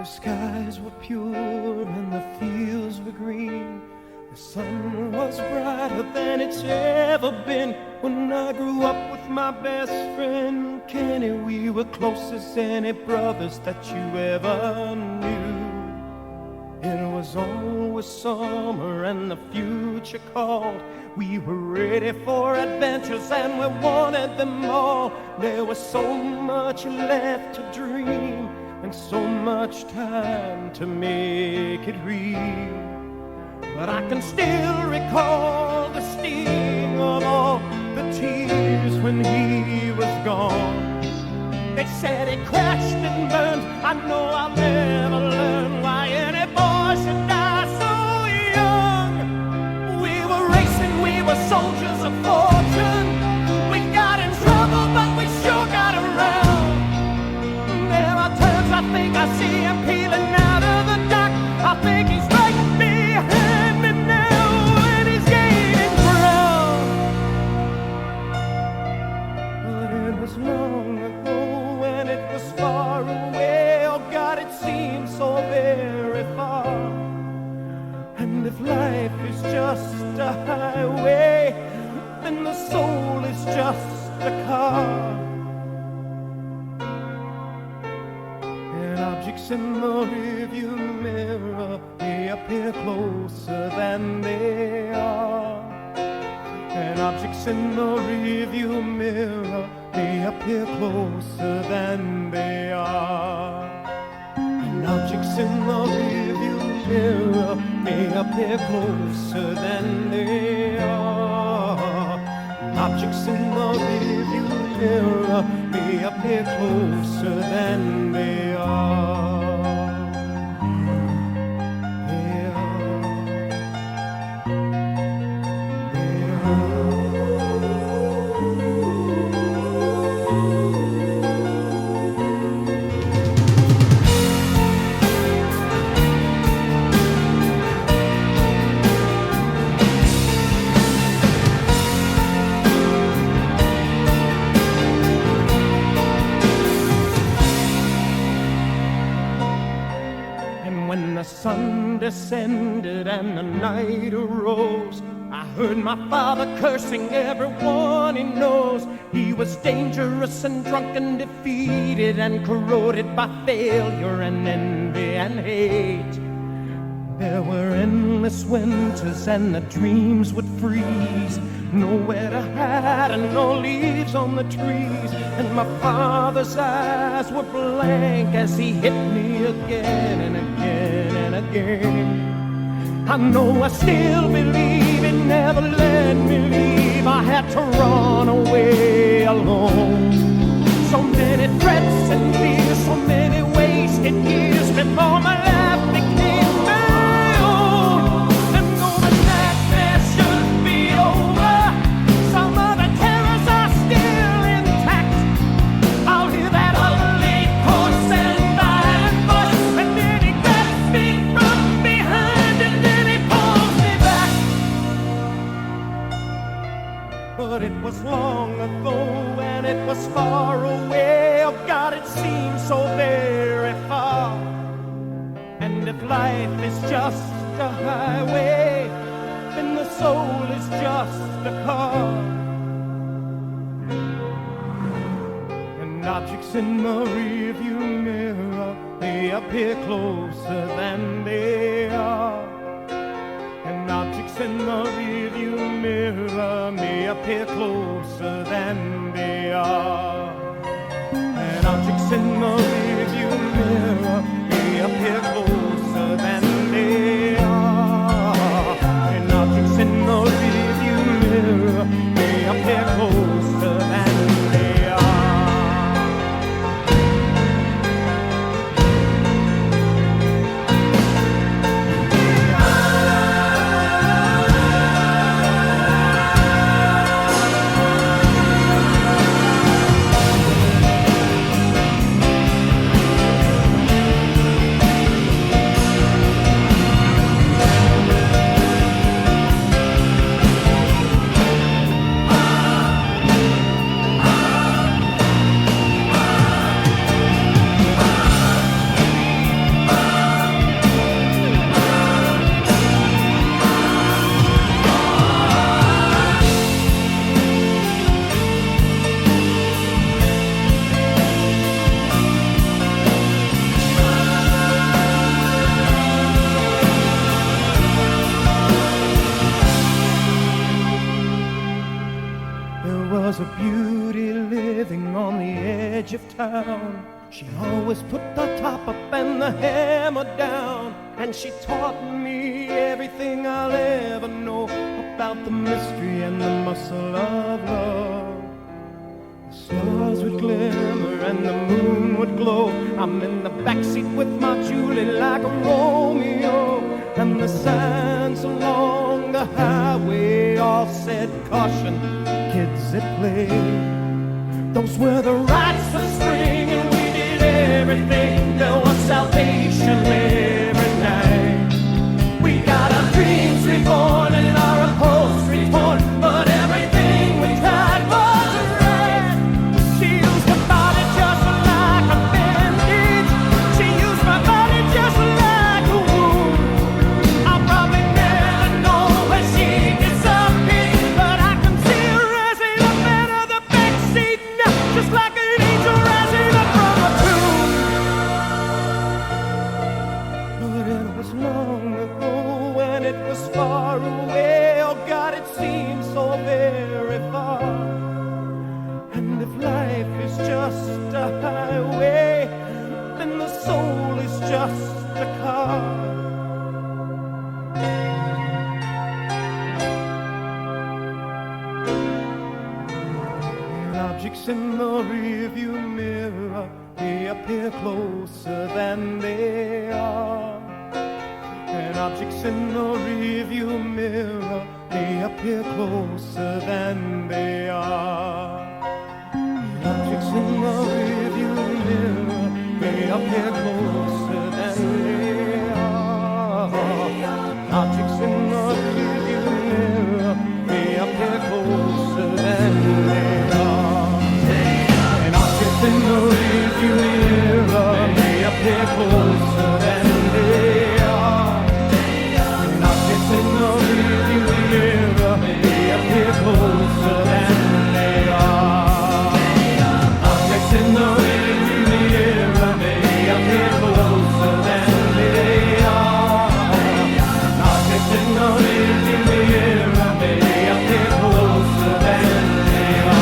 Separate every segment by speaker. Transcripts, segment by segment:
Speaker 1: The skies were pure and the fields were green. The sun was brighter than it's ever been. When I grew up with my best friend Kenny, we were close as any brothers that you ever knew. It was always summer and the future called. We were ready for adventures and we wanted them all. There was so much left to dream and so much time to make it real. But I can still recall the sting of all the tears when he was gone. They said he crashed and burned. I know I'll never learn why any boy should die so young. We were racing, we were soldiers of fortune. We got in trouble, but we sure got around. There are times I think I see him peeling out of the dock. I think he's right behind me now, and he's gaining ground. But it was long ago, and it was far away. Oh God, it seemed so very far. And if life is just a highway, then the soul is just a car. And objects in the rearview mirror may appear closer than they are. And objects in the rearview mirror may appear closer than they are. And objects in the rearview mirror may appear closer than they are. Objects in the rearview mirror may appear closer than they are. When the sun descended and the night arose, I heard my father cursing everyone he knows. He was dangerous and drunk and defeated and corroded by failure and envy and hate. There were endless winters and the dreams would freeze, nowhere to hide and no leaves on the trees. And my father's eyes were blank as he hit me again and again and again. I know I still believe he never let me leave. I had to run away alone. So many threats and fears, so many wasted years before my life became my own. And though the nightmare should be over, some of the terrors are still intact. I'll hear that ugly horse and iron voice, and then he grabs me from behind and then he pulls me back. But it was long ago and it was far away. Oh God, it seems so very far. And if life is just a highway, then the soul is just a car. And objects in the rearview mirror may appear closer than they are. And objects in the rearview mirror may appear closer than they are. And objects in the rearview mirror may appear closer than they are. And objects in the rearview mirror may appear closer than they are. town. She always put the top up and the hammer down, and she taught me everything I'll ever know about the mystery and the muscle of love. The stars would glimmer and the moon would glow. I'm in the backseat with my Julie like a Romeo, and the signs along the highway all said caution, kids at play. Those were the rites of spring, and we did everything. There was salvation every night. We got our dreams reborn and our hopes retorn, but everything we tried was right. She used her body just like a bandage. She used my body just like a wound. I'll probably never know where she disappeared, but I can see her rising up out of the backseat now, just like an angel rising up from a tomb. But it was long ago, and it was far away. Oh God, it seems so very far. And if life is just a highway, then the soul is just a car. And objects in the rearview mirror, they appear closer than they are. And objects in the rearview mirror, they appear closer than they are. Objects in the rearview mirror, they appear closer than they are. Objects in the rearview mirror, they appear closer than they are. And objects in the rearview mirror, they appear closer than they are. And objects in the rearview mirror, they appear closer than they are. Objects in the rearview mirror, they appear closer than they are. Objects in the rearview mirror, they appear closer than they are. Objects in the rearview mirror, they appear closer than they are.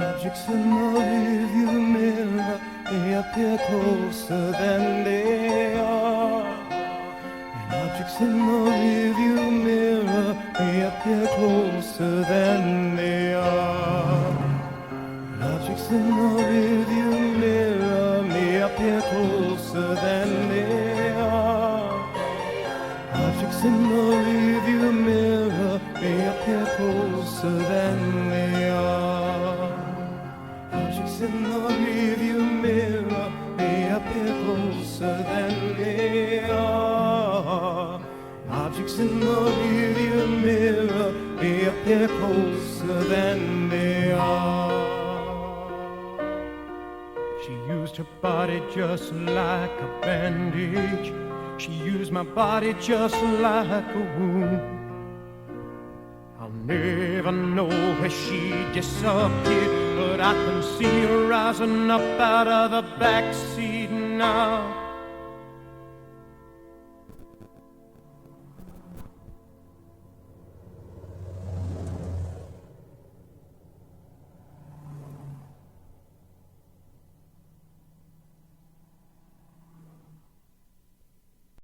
Speaker 1: Objects in the rearview mirror, they appear closer than they are. Objects in the rearview mirror, they appear closer than they are. And objects in the rearview mirror, they appear closer than they are. And objects in the rearview mirror may appear closer than they are. Objects in the rearview mirror may appear closer than they are. Objects in the rearview mirror may appear closer than they are. Objects in the rearview mirror may appear closer than they are. She used her body just like a bandage. She used my body just like a wound. I'll never know where she disappeared, but I can see her rising up out of the backseat now,